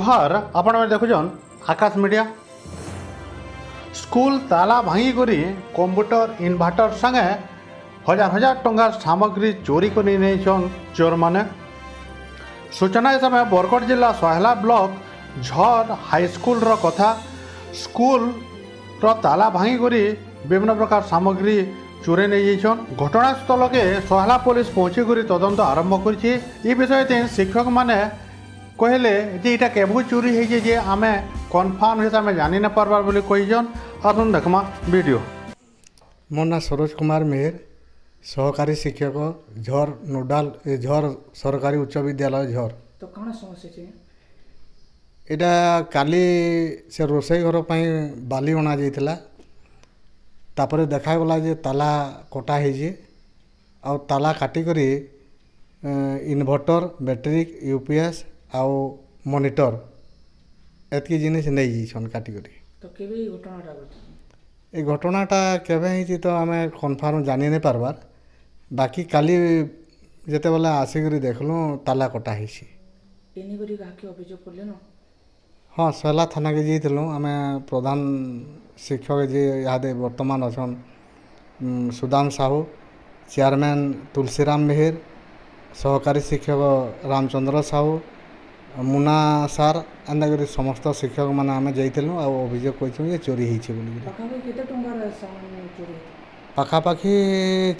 जुहार आपण मैंने देखुन आकाश मीडिया स्कूल ताला भांगी करी कंप्यूटर इन्वर्टर संगे हजार हजार टंकार सामग्री चोरी कर नहीं चोर मैंने सूचना समय बरगढ़ जिला सोहला ब्लॉक झर हाईस्कल कथा स्कूल ताला भांगी करी विभिन्न प्रकार सामग्री चोरी नहीं घटनास्थल के सोहला पुलिस पहुंची कर तदंत आरंभ कर विषय शिक्षक माने कहले जे इटा केबू चोरी है जे आमे कन्फर्म हिसाब में जानी न पारबार बोली कहीजन आसुन देखमा वीडियो। मोर ना सरोज कुमार मेहर सहकारी शिक्षक झर नोडाल झर सरकारी उच्च विद्यालय झर। तो कौन समस्या छे एटा काली से रोसई घर पई बाली बना जाइतला तापरे देखाय वाला जे ताला कटा है जे आ ताला काटी करी इन्वर्टर बैटरी यूपीएस आउ मॉनिटर एतकी जिनिस नहीं जाइछन काटी करी। तो केबे ई घटनाटा घटी ए घटनाटा केबे हिची तो आमे कन्फर्म जानि नहीं पारबार बाकी काली जेते बेला आसी करी देखलु ताला कटा हिची एनी करी काके अभियोग करले न। हाँ सोहला थाना के जाइथिलु आमे प्रधान शिक्षक जे यादे वर्तमान अछन सुदाम साहू चेयरमैन तुलसीराम मेहर सहकारी शिक्षक रामचंद्र साहू मुना सार एंदा करी समस्त शिक्षक माने आमे जाइथिलु आ अभियोग कइछु जे चोरी हिची बोली पाखापाखि केते टंकार सामान चोरी पाखापाखि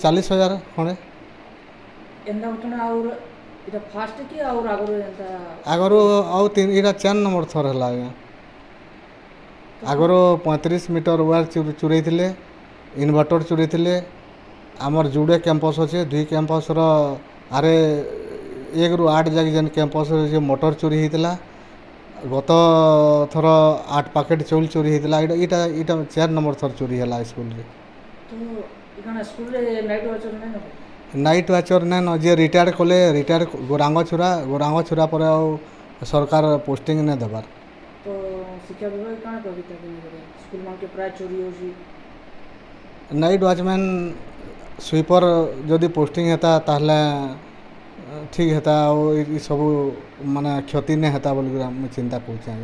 40,000 खणे एंदा घटना और इटा फास्ट की और आगरो एंता आगरो आउ तीन इरा 4 नंबर थर हला आगरो 35 मीटर वायर चुरई थिले इन्वर्टर चुरई थिले आमर जुड़े कैंपस अच्छे 2 कैंपस रो आरे 1 रु 8 जाक जेन कैंपस जे मोटर चोरी होता गत थर 8 पैकेट चौल चोरी होता इटा इटा 4 नंबर थर चोरी है स्कूल रे। तो इखाना स्कूल रे नाइट वाचर नै न नाइट वाचर नै न जे रिटायर कले रिटायर गोरांग छुरा पर सरकार पोस्टिंग नै देबार। तो शिक्षा विभाग काना कविता के स्कूल मान के प्राय चोरी होसी नाइट वॉचमैन स्वीपर जदि पोस्टिंग हेता ताहले ठीक हेता सब माने क्षति नहीं हेता बोल चिंता कर।